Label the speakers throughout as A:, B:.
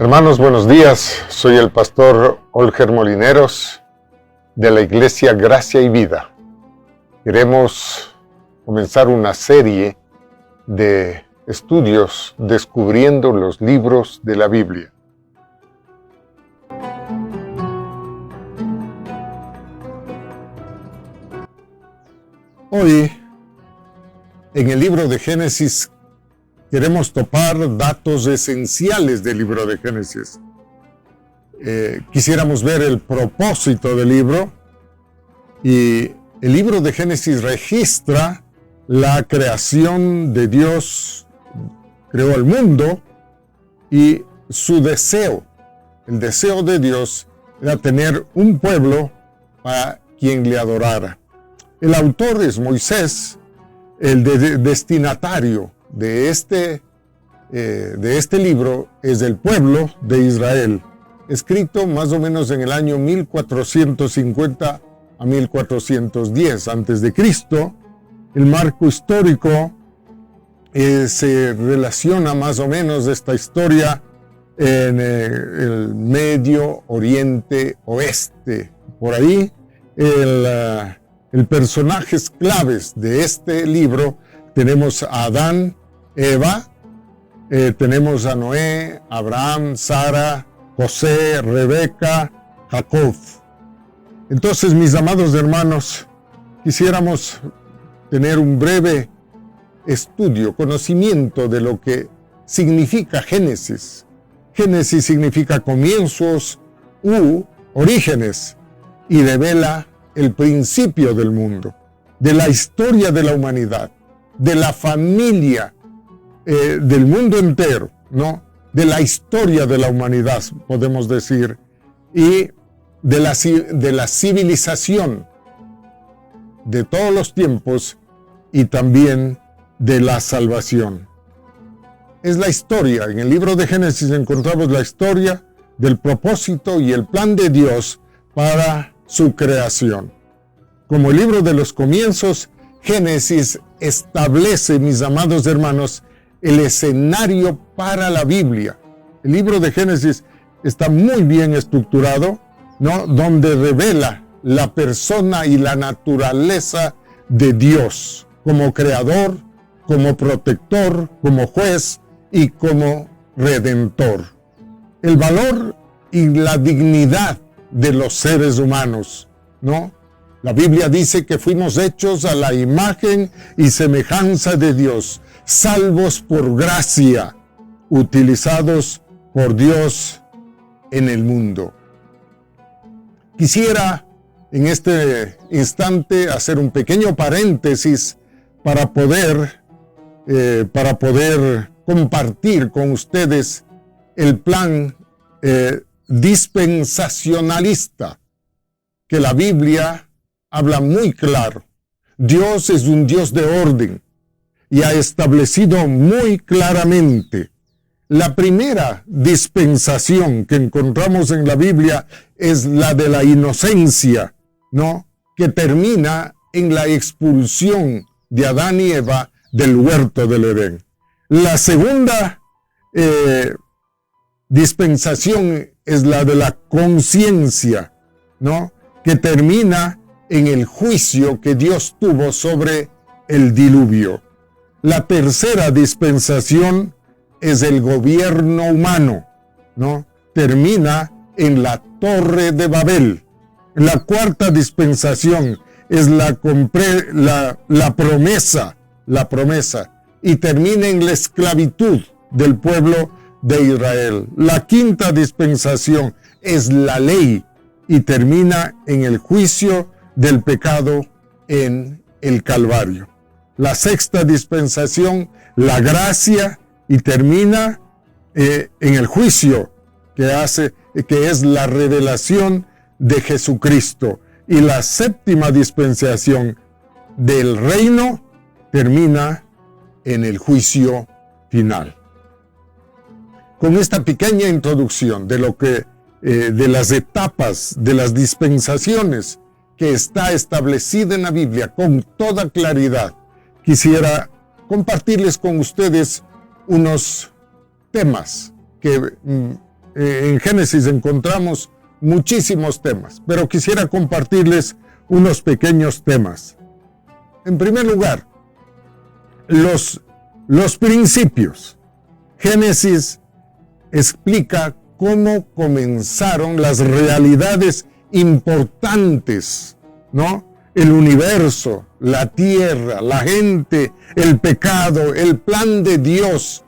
A: Hermanos, buenos días. Soy el pastor Olger Molineros de la Iglesia Gracia y Vida. Queremos comenzar una serie de estudios descubriendo los libros de la Biblia. Hoy, en el libro de Génesis, queremos topar datos esenciales del libro de Génesis. Quisiéramos ver el propósito del libro, y el libro de Génesis registra la creación de Dios. Creó el mundo y su deseo, el deseo de Dios, era tener un pueblo para quien le adorara. El autor es Moisés, el destinatario de este libro es el pueblo de Israel, escrito más o menos en el año 1450 a 1410 a.C. El marco histórico se relaciona más o menos esta historia en el Medio Oriente Oeste. Por ahí, el personajes claves de este libro tenemos a Adán, Eva, tenemos a Noé, Abraham, Sara, José, Rebeca, Jacob. Entonces, mis amados hermanos, quisiéramos tener un breve estudio, conocimiento de lo que significa Génesis. Génesis significa comienzos u orígenes y revela el principio del mundo, de la historia de la humanidad, de la familia, del mundo entero, ¿no? De la historia de la humanidad, podemos decir, y de la civilización de todos los tiempos y también de la salvación. Es la historia. En el libro de Génesis encontramos la historia del propósito y el plan de Dios para su creación. Como el libro de los comienzos, Génesis establece, mis amados hermanos, el escenario para la Biblia. El libro de Génesis está muy bien estructurado, ¿no? Donde revela la persona y la naturaleza de Dios como creador, como protector, como juez y como redentor. El valor y la dignidad de los seres humanos, ¿no? La Biblia dice que fuimos hechos a la imagen y semejanza de Dios, salvos por gracia, utilizados por Dios en el mundo. Quisiera en este instante hacer un pequeño paréntesis para poder compartir con ustedes el plan dispensacionalista que la Biblia habla muy claro. Dios es un Dios de orden y ha establecido muy claramente. La primera dispensación que encontramos en la Biblia es la de la inocencia, ¿no? Que termina en la expulsión de Adán y Eva del huerto del Edén. La segunda dispensación es la de la conciencia, ¿no? Que termina en el juicio que Dios tuvo sobre el diluvio. La tercera dispensación es el gobierno humano, ¿no? Termina en la Torre de Babel. La cuarta dispensación es la promesa, y termina en la esclavitud del pueblo de Israel. La quinta dispensación es la ley y termina en el juicio del pecado en el Calvario. La sexta dispensación, la gracia, y termina en el juicio que es la revelación de Jesucristo. Y la séptima dispensación del reino termina en el juicio final. Con esta pequeña introducción de lo que de las etapas, de las dispensaciones que está establecida en la Biblia con toda claridad, quisiera compartirles con ustedes unos temas que en Génesis encontramos muchísimos temas, pero quisiera compartirles unos pequeños temas. En primer lugar, los principios. Génesis explica cómo comenzaron las realidades importantes, ¿no? El universo, la tierra, la gente, el pecado, el plan de Dios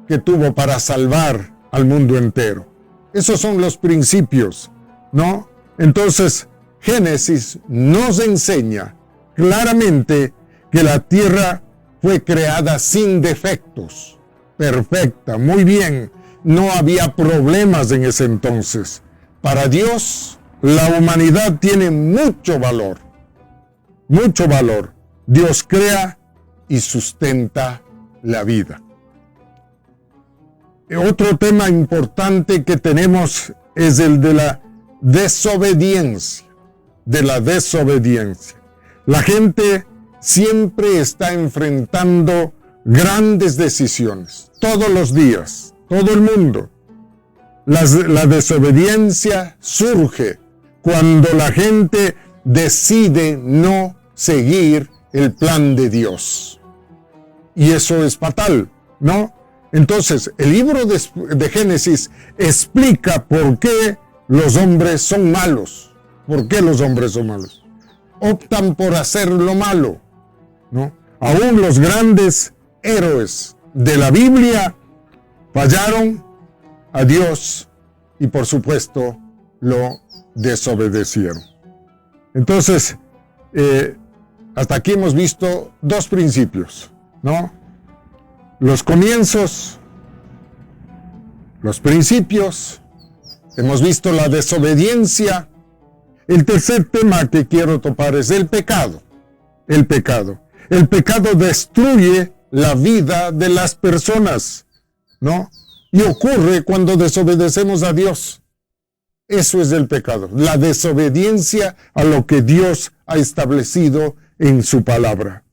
A: que tuvo para salvar al mundo entero. Esos son los principios, ¿no? Entonces, Génesis nos enseña claramente que la tierra fue creada sin defectos, perfecta, muy bien. No había problemas en ese entonces. Para Dios, la humanidad tiene mucho valor. Mucho valor. Dios crea y sustenta la vida. Otro tema importante que tenemos es el de la desobediencia. La gente siempre está enfrentando grandes decisiones, todos los días, todo el mundo. La desobediencia surge cuando la gente decide no seguir el plan de Dios. Y eso es fatal, ¿no? Entonces, el libro de Génesis explica por qué los hombres son malos. ¿Por qué los hombres son malos? Optan por hacer lo malo, ¿no? Aún los grandes héroes de la Biblia fallaron a Dios y, por supuesto, lo desobedecieron. Entonces, hasta aquí hemos visto dos principios, ¿no? Los comienzos, los principios, hemos visto la desobediencia. El tercer tema que quiero topar es el pecado. El pecado. El pecado destruye la vida de las personas, ¿no? Y ocurre cuando desobedecemos a Dios. Eso es el pecado, la desobediencia a lo que Dios ha establecido en su palabra.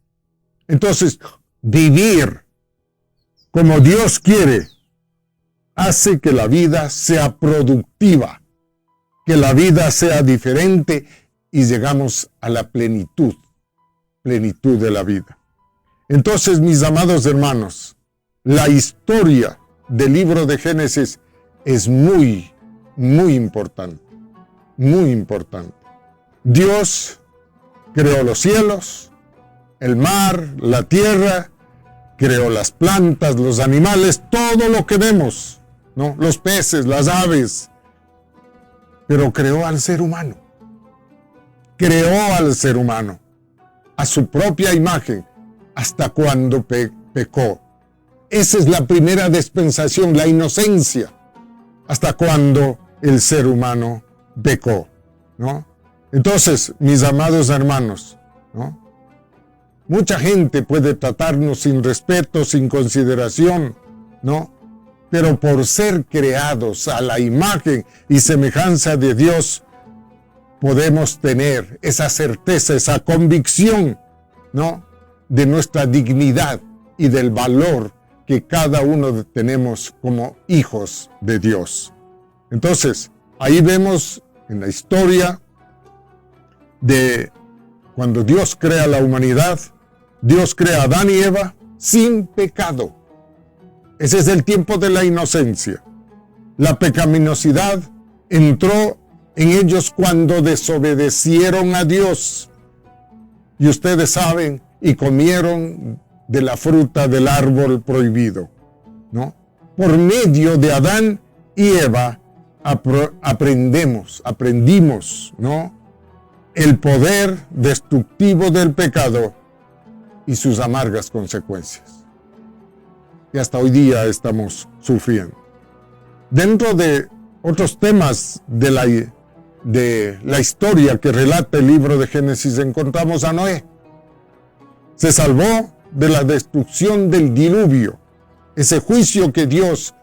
A: Entonces, vivir como Dios quiere hace que la vida sea productiva, que la vida sea diferente y llegamos a la plenitud de la vida. Entonces, mis amados hermanos, la historia del libro de Génesis es muy importante, muy importante. Dios creó los cielos, el mar, la tierra, creó las plantas, los animales, todo lo que vemos, ¿no? Los peces, las aves, pero creó al ser humano. Creó al ser humano a su propia imagen hasta cuando pecó. Esa es la primera dispensación, la inocencia, hasta cuando el ser humano pecó, ¿no? Entonces, mis amados hermanos, ¿no? Mucha gente puede tratarnos sin respeto, sin consideración, ¿no? Pero por ser creados a la imagen y semejanza de Dios, podemos tener esa certeza, esa convicción, ¿no? De nuestra dignidad y del valor que cada uno tenemos como hijos de Dios. Entonces, ahí vemos en la historia de cuando Dios crea la humanidad, Dios crea a Adán y Eva sin pecado. Ese es el tiempo de la inocencia. La pecaminosidad entró en ellos cuando desobedecieron a Dios. Y ustedes saben, y comieron de la fruta del árbol prohibido, ¿no? Por medio de Adán y Eva aprendimos, ¿no? El poder destructivo del pecado y sus amargas consecuencias. Y hasta hoy día estamos sufriendo. Dentro de otros temas de la historia que relata el libro de Génesis, encontramos a Noé. Se salvó de la destrucción del diluvio, ese juicio que Dios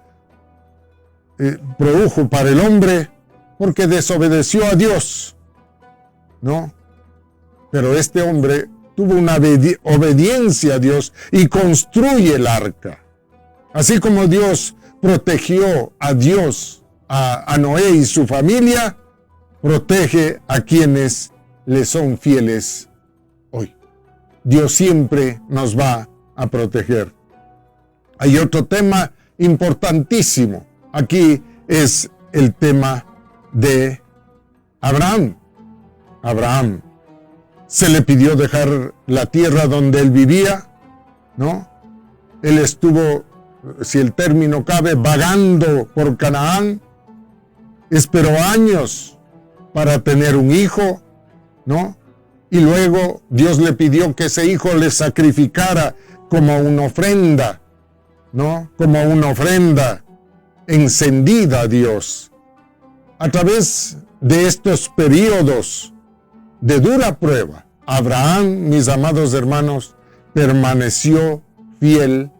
A: produjo para el hombre porque desobedeció a Dios, ¿no? Pero este hombre tuvo una obediencia a Dios y construye el arca. Así como Dios protegió a Dios a Noé y su familia, protege a quienes le son fieles hoy. Dios siempre nos va a proteger. Hay otro tema importantísimo. Aquí es el tema de Abraham. Abraham se le pidió dejar la tierra donde él vivía, ¿no? Él estuvo, si el término cabe, vagando por Canaán. Esperó años para tener un hijo, ¿no? Y luego Dios le pidió que ese hijo le sacrificara como una ofrenda, ¿no? Como una ofrenda encendida a Dios. A través de estos periodos de dura prueba, Abraham, mis amados hermanos, permaneció fiel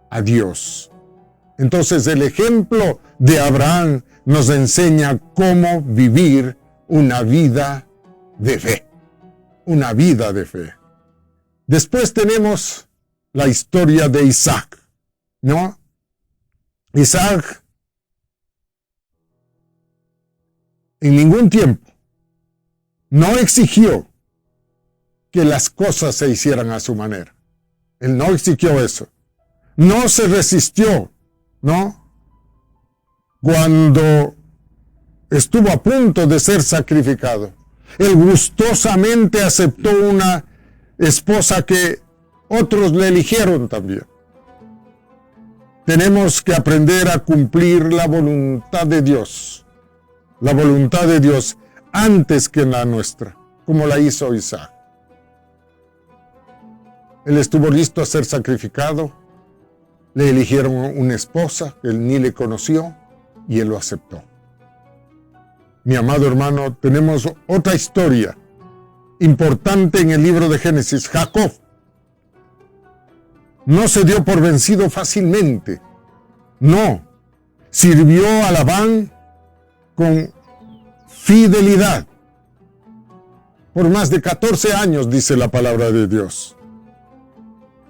A: a Dios. Entonces el ejemplo de Abraham nos enseña cómo vivir una vida de fe. Una vida de fe. Después tenemos la historia de Isaac, ¿no? Isaac en ningún tiempo no exigió que las cosas se hicieran a su manera. Él no exigió eso. No se resistió, ¿no? Cuando estuvo a punto de ser sacrificado, él gustosamente aceptó una esposa que otros le eligieron también. Tenemos que aprender a cumplir la voluntad de Dios. La voluntad de Dios antes que la nuestra, como la hizo Isaac. Él estuvo listo a ser sacrificado. Le eligieron una esposa que él ni le conoció y él lo aceptó. Mi amado hermano, tenemos otra historia importante en el libro de Génesis. Jacob no se dio por vencido fácilmente. No, sirvió a Labán con fidelidad. Por más de 14 años, dice la palabra de Dios.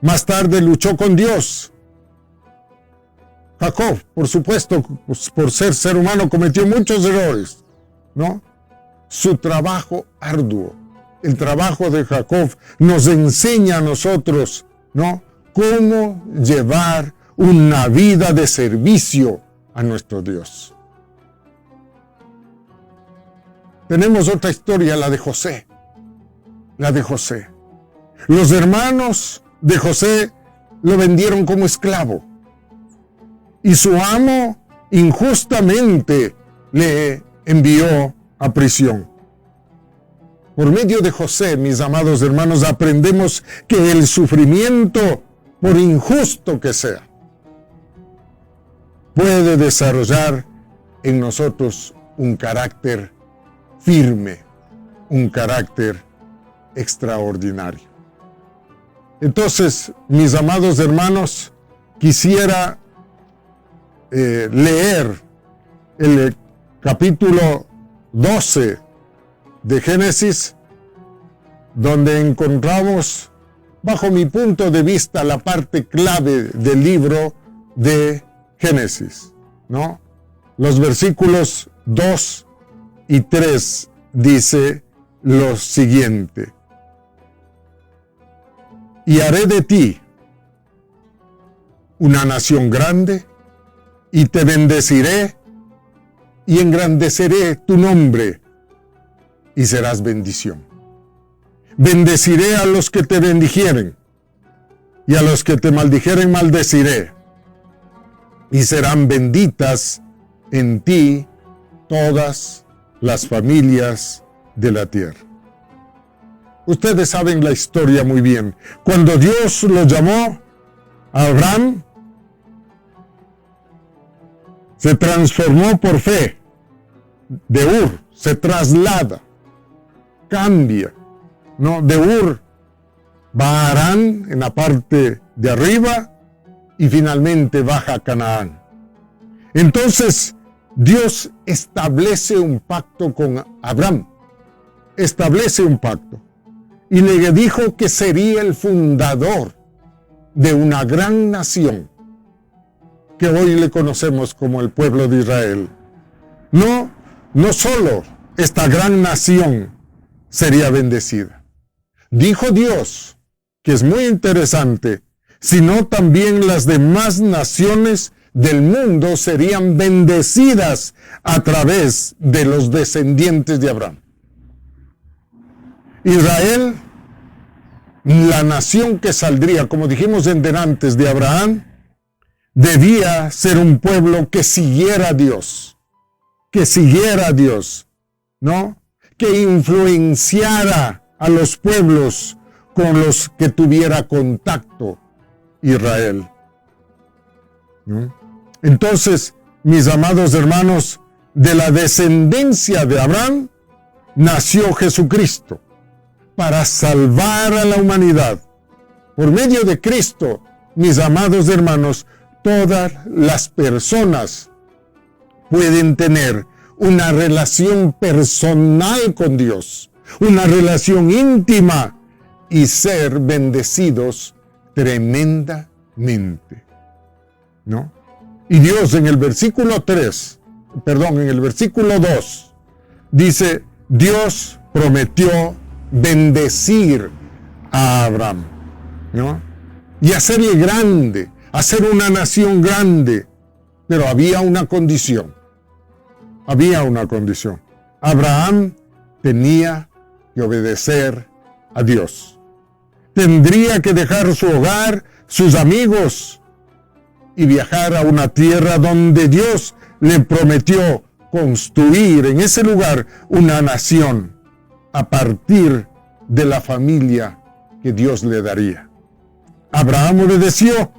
A: Más tarde luchó con Dios. Jacob, por supuesto, por ser humano, cometió muchos errores, ¿no? Su trabajo arduo, el trabajo de Jacob, nos enseña a nosotros, ¿no?, cómo llevar una vida de servicio a nuestro Dios. Tenemos otra historia, la de José. La de José. Los hermanos de José lo vendieron como esclavo. Y su amo injustamente le envió a prisión. Por medio de José, mis amados hermanos, aprendemos que el sufrimiento, por injusto que sea, puede desarrollar en nosotros un carácter firme, un carácter extraordinario. Entonces, mis amados hermanos, quisiera leer el capítulo 12 de Génesis, donde encontramos, bajo mi punto de vista, la parte clave del libro de Génesis, ¿no? Los versículos 2 y 3 dice lo siguiente: y haré de ti una nación grande, y te bendeciré, y engrandeceré tu nombre, y serás bendición. Bendeciré a los que te bendijeren, y a los que te maldijeren maldeciré, y serán benditas en ti todas las familias de la tierra. Ustedes saben la historia muy bien. Cuando Dios lo llamó a Abraham, se transformó por fe. De Ur se traslada, cambia, ¿no? De Ur va a Harán, en la parte de arriba, y finalmente baja a Canaán. Entonces, Dios establece un pacto con Abraham. Establece un pacto. Y le dijo que sería el fundador de una gran nación, que hoy le conocemos como el pueblo de Israel. no solo esta gran nación sería bendecida. Dijo Dios, que es muy interesante, sino también las demás naciones del mundo serían bendecidas a través de los descendientes de Abraham. Israel, la nación que saldría, como dijimos antes, de Abraham, debía ser un pueblo que siguiera a Dios, ¿no? Que influenciara a los pueblos con los que tuviera contacto Israel, ¿no? Entonces, mis amados hermanos, de la descendencia de Abraham nació Jesucristo para salvar a la humanidad. Por medio de Cristo, mis amados hermanos, todas las personas pueden tener una relación personal con Dios, una relación íntima y ser bendecidos tremendamente, ¿no? Y Dios en el versículo 2, dice, Dios prometió bendecir a Abraham, ¿no? Y hacerle grande, hacer una nación grande. Pero había una condición. Abraham tenía que obedecer a Dios. Tendría que dejar su hogar, sus amigos, y viajar a una tierra donde Dios le prometió construir en ese lugar una nación a partir de la familia que Dios le daría. Abraham obedeció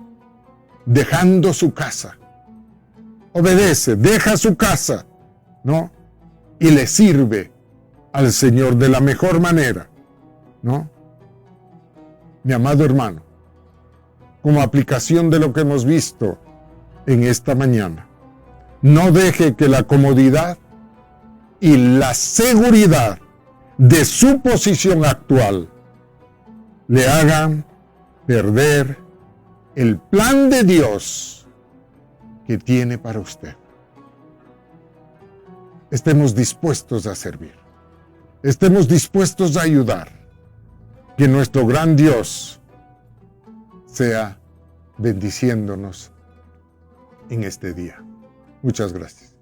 A: dejando su casa. Obedece, deja su casa, ¿no? Y le sirve al Señor de la mejor manera, ¿no? Mi amado hermano, como aplicación de lo que hemos visto en esta mañana, no deje que la comodidad y la seguridad de su posición actual le hagan perder el plan de Dios que tiene para usted. Estemos dispuestos a servir. Estemos dispuestos a ayudar. Que nuestro gran Dios sea bendiciéndonos en este día. Muchas gracias.